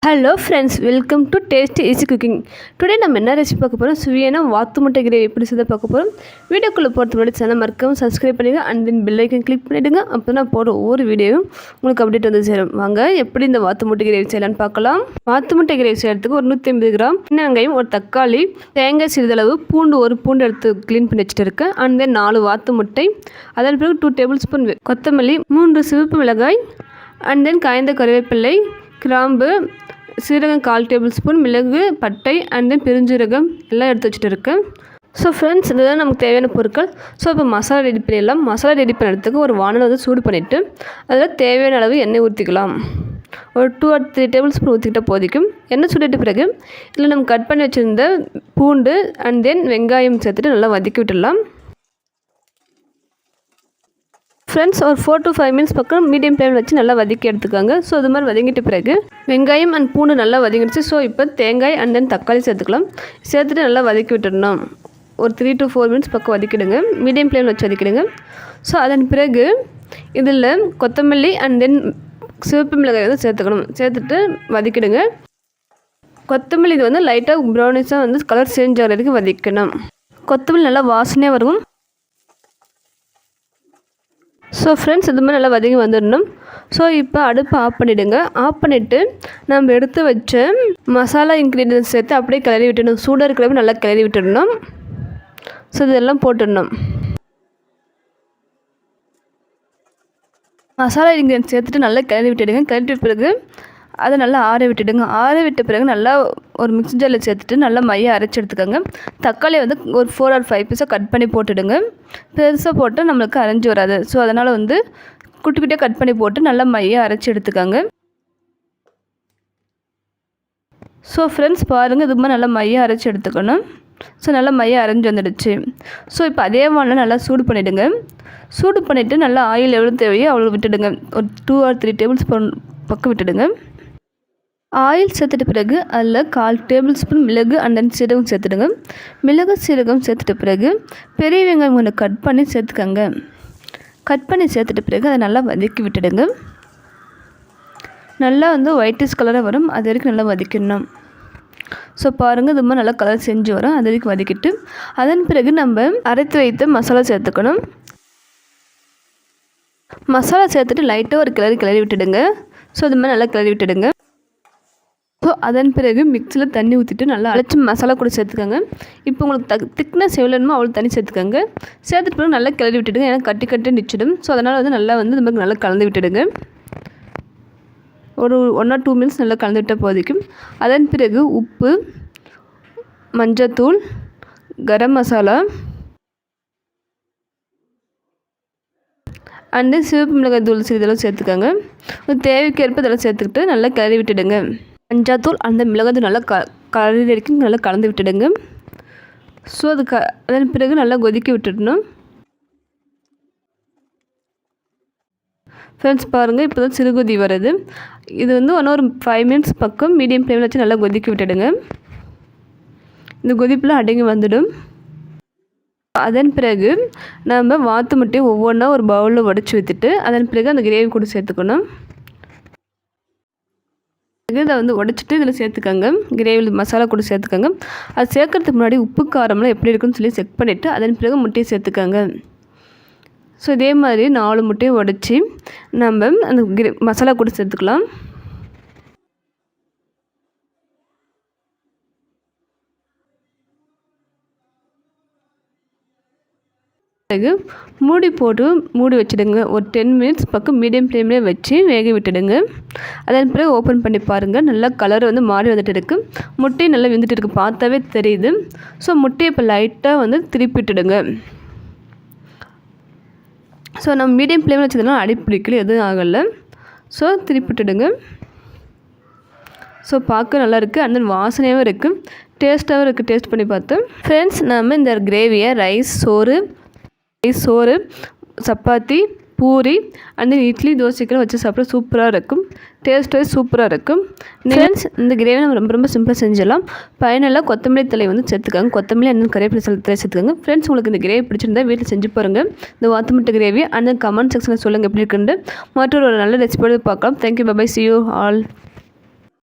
Hello friends, welcome to tasty easy cooking. Today நம்ம என்ன recipe பார்க்க போகிறோம்? சுவையான வாத்து முட்டை கிரேவி எப்படி செய்த பார்க்க போகிறோம். வீடியோக்குள்ளே போகிறது முன்னாடி சேனல் மறக்காமல் சப்ஸ்கிரைப் பண்ணிடுங்க, and then bell icon click பண்ணிவிடுங்க. அப்போ நான் போடுற ஒவ்வொரு வீடியோவும் உங்களுக்கு அப்டேட் வந்து சேரும். வாங்க எப்படி இந்த வாத்து முட்டை கிரேவி செய்யலான்னு பார்க்கலாம். வாத்து முட்டை கிரேவி செய்யறதுக்கு ஒரு 150 கிராம் வெங்காயம், ஒரு தக்காளி, தேங்காய் சிறிதளவு, ஒரு பூண்டு எடுத்து க்ளீன் பண்ணி வச்சுட்டு இருக்கேன். அண்ட் தென் 4 வாத்து முட்டை, அதன் பிறகு 2 டேபிள் ஸ்பூன் கொத்தமல்லி, 3 சிவப்பு மிளகாய், அண்ட் தென் காய்ந்த கருவேப்பிள்ளை, கிராம்பு, சீரகம் 1/4 டேபிள் ஸ்பூன், மிளகு, பட்டை, அண்ட் தென் பெருஞ்சீரகம் எல்லாம் எடுத்து வச்சுட்டு இருக்கேன். ஸோ ஃப்ரெண்ட்ஸ், இதுதான் நமக்கு தேவையான பொருட்கள். ஸோ இப்போ மசாலா ரெடி பண்ணிடலாம். மசாலா ரெடி பண்ணுறதுக்கு ஒரு வானல் வந்து சூடு பண்ணிவிட்டு அதில் தேவையான அளவு எண்ணெய் ஊற்றிக்கலாம். ஒரு 2 or 3 டேபிள் ஸ்பூன் ஊற்றிக்கிட்டால் போதிக்கும். எண்ணெய் சுடிட்ட பிறகு இதில் நம்ம கட் பண்ணி வச்சுருந்த பூண்டு அண்ட் தென் வெங்காயம் சேர்த்துட்டு நல்லா வதக்கி விட்டுடலாம். ஃப்ரெண்ட்ஸ், ஒரு 4 to 5 மினிட்ஸ் பக்கம் மீடியம் ஃப்ளேமில் வச்சு நல்லா வதக்கி எடுத்துக்காங்க. ஸோ அது மாதிரி வதங்கிட்ட பிறகு வெங்காயம் அண்ட் பூண்டு நல்லா வதங்கிடுச்சு. ஸோ இப்போ தேங்காய் அண்ட் தென் தக்காளி சேர்த்துக்கலாம். சேர்த்துட்டு நல்லா வதக்கி விட்டுடணும். ஒரு 3 to 4 மினிட்ஸ் பக்கம் வதக்கிடுங்க. மீடியம் ஃப்ளேமில் வச்சு வதக்கிடுங்க. ஸோ அதன் பிறகு இதில் கொத்தமல்லி அண்ட் தென் சிவப்பு மிளகாய் வந்து சேர்த்துக்கணும். சேர்த்துட்டு வதக்கிடுங்க. கொத்தமல்லி இது வந்து லைட்டாக ப்ரௌனிஷாக வந்து கலர் சேஞ்ச் ஆகிற வரைக்கும் வதக்கணும். கொத்தமல்லி நல்லா வாசனையாக வரும். ஸோ ஃப்ரெண்ட்ஸ், இது மாதிரி நல்லா வதங்கி வந்துடணும். ஸோ இப்போ அடுப்பை ஆஃப் பண்ணிவிடுங்க. ஆஃப் பண்ணிவிட்டு நம்ம எடுத்து வச்ச மசாலா இன்க்ரீடியன்ஸ் சேர்த்து அப்படியே கிளறி விட்டுடணும். சூடாக இருக்கிறப்ப நல்லா கிளறி விட்டுடணும். ஸோ இதெல்லாம் போட்டுடணும். மசாலா இன்க்ரீடியன்ஸ் சேர்த்துட்டு நல்லா கிளறி விட்டுடுங்க. கிளறி பிறகு அதை நல்லா ஆற விட்டுடுங்க. ஆற விட்ட பிறகு நல்லா ஒரு மிக்ஸி ஜாரில் சேர்த்துட்டு நல்லா மையை அரைச்சி எடுத்துக்கோங்க. தக்காளி வந்து ஒரு 4 or 5 பீஸாக கட் பண்ணி போட்டுடுங்க. பெருசாக போட்டு நம்மளுக்கு அரைஞ்சி வராது. ஸோ அதனால் வந்து குட்டி குட்டியாக கட் பண்ணி போட்டு நல்லா மையை அரைச்சி எடுத்துக்கோங்க. ஸோ ஃப்ரெண்ட்ஸ் பாருங்கள், இது மாதிரி நல்லா மையை அரைச்சி எடுத்துக்கணும். ஸோ நல்லா மையை அரைஞ்சி வந்துடுச்சு. ஸோ இப்போ அதே வானில் நல்லா சூடு பண்ணிவிடுங்க. சூடு பண்ணிவிட்டு நல்லா ஆயில் எவ்வளோ தேவையோ அவ்வளோ விட்டுடுங்க. ஒரு 2 or 3 டேபிள் ஸ்பூன் பக்கம் விட்டுடுங்க. ஆயில் சேர்த்துட்ட பிறகு அதில் 1/4 டேபிள் ஸ்பூன் மிளகு அண்ட் தென் சீரகம் சேர்த்துடுங்க. மிளகு சீரகம் சேர்த்துட்ட பிறகு பெரிய வெங்காயம் ஒன்று கட் பண்ணி சேர்த்துக்கோங்க. கட் பண்ணி சேர்த்துட்ட பிறகு அதை நல்லா வதக்கி விட்டுடுங்க. நல்லா வந்து ஒயிட்டிஷ் கலராக வரும், அது வரைக்கும் நல்லா வதக்கிடணும். ஸோ பாருங்கள், இது மாதிரி நல்லா கலர் செஞ்சு வரும். அது வரைக்கும் வதக்கிட்டு அதன் பிறகு நம்ம அரைத்து வைத்த மசாலா சேர்த்துக்கணும். மசாலா சேர்த்துட்டு லைட்டாக ஒரு கிளறி விட்டுடுங்க. ஸோ இது மாதிரி நல்லா கிளறி விட்டுடுங்க. ஸோ அதன் பிறகு மிக்ஸியில் தண்ணி ஊற்றிட்டு நல்லா அரைச்சி மசாலா கூட சேர்த்துக்கோங்க. இப்போ உங்களுக்கு திக்னஸ் எவ்வளோ வேணுமோ அவ்வளோ தண்ணி சேர்த்துக்கோங்க. சேர்த்துட்டு பிறகு நல்லா கிளறி விட்டுடுங்க. ஏன்னா கட்டி நிச்சிடும். ஸோ அதனால் வந்து நல்லா வந்து இந்த மாதிரி நல்லா கலந்து விட்டுடுங்க. ஒரு 1 or 2 மினிட்ஸ் நல்லா கலந்து விட்டால் போதிக்கும். அதன் பிறகு உப்பு, மஞ்சத்தூள், கரம் மசாலா அண்டு சிவப்பு மிளகாய் தூள் இதெல்லாம் சேர்த்துக்கோங்க. தேவைக்கேற்ப இதெல்லாம் சேர்த்துக்கிட்டு நல்லா கிளறி விட்டுடுங்க. மஞ்சாத்தூள் அந்த மிளகாய் நல்லா கலரி வரைக்கும் நல்லா கலந்து விட்டுடுங்க. ஸோ அது அதன் பிறகு நல்லா கொதிக்க விட்டுடணும். ஃப்ரெண்ட்ஸ் பாருங்கள், இப்போ தான் சிறுகொதி வருது. இது வந்து ஒரு 5 மினிட்ஸ் பக்கம் மீடியம் ஃப்ளேமில் வச்சு நல்லா கொதிக்க விட்டுடுங்க. இந்த கொதிப்பில் அடங்கி வந்துடும். அதன் பிறகு நம்ம வாத்து முட்டையை ஒவ்வொன்றா ஒரு பவுலில் உடச்சி ஊற்றிட்டு அதன் பிறகு அந்த கிரேவி கூட சேர்த்துக்கணும். இதை வந்து உடச்சிட்டு இதில் சேர்த்துக்கோங்க. கிரேவியில் மசாலா கூட சேர்த்துக்கோங்க. அது சேர்க்கறதுக்கு முன்னாடி உப்பு காரம்லாம் எப்படி இருக்குன்னு சொல்லி செக் பண்ணிவிட்டு அதன் பிறகு முட்டையை சேர்த்துக்கோங்க. ஸோ இதே மாதிரி 4 முட்டையை உடச்சி நம்ம அந்த மசாலா கூட சேர்த்துக்கலாம். பிறகு மூடி வச்சுடுங்க. ஒரு 10 மினிட்ஸ் பக்கம் மீடியம் ஃப்ளேம்லேயே வச்சு வேக விட்டுடுங்க. அதன் பிறகு ஓப்பன் பண்ணி பாருங்கள். நல்லா கலர் வந்து மாறி வந்துட்டு இருக்குது. முட்டையும் நல்லா வெந்துட்டு இருக்குது, பார்த்தாவே தெரியுது. ஸோ முட்டையை இப்போ லைட்டாக வந்து திருப்பிட்டுடுங்க. ஸோ நம்ம மீடியம் ஃப்ளேமில் வச்சதுனால அடி பிடிக்கல, எதுவும் ஆகலை. ஸோ திருப்பிட்டுடுங்க. ஸோ பார்க்க நல்லாயிருக்கு, அண்ட் தென் வாசனையாகவும் இருக்குது, டேஸ்ட்டாகவும் இருக்குது. டேஸ்ட் பண்ணி பார்த்தேன். ஃப்ரெண்ட்ஸ், நம்ம இந்த கிரேவியை ரைஸ், சோறு, சப்பாத்தி, பூரி அண்ட் தென் இட்லி, தோசைக்கெல்லாம் வச்சு சாப்பிட சூப்பராக இருக்கும். டேஸ்ட்டாக சூப்பராக இருக்கும். ஃப்ரெண்ட்ஸ், இந்த கிரேவி நம்ம ரொம்ப சிம்பிளாக செஞ்சிடலாம். பயனில் கொத்தமல்லி தலை வந்து சேர்த்துக்காங்க. கொத்தமல்லி அண்ட் கறிவேப்பிலை தலை சேர்த்துக்காங்க. ஃப்ரெண்ட்ஸ், உங்களுக்கு இந்த கிரேவி பிடிச்சிருந்தா வீட்டில் செஞ்சு பாருங்கள். இந்த வாத்து முட்டை கிரேவி அண்ட் கமெண்ட் செக்ஷனில் சொல்லுங்கள் எப்படி இருக்குன்னு. மற்றொரு நல்ல ரெசிபியோடு பார்க்கலாம். Thank you, bye, see you all.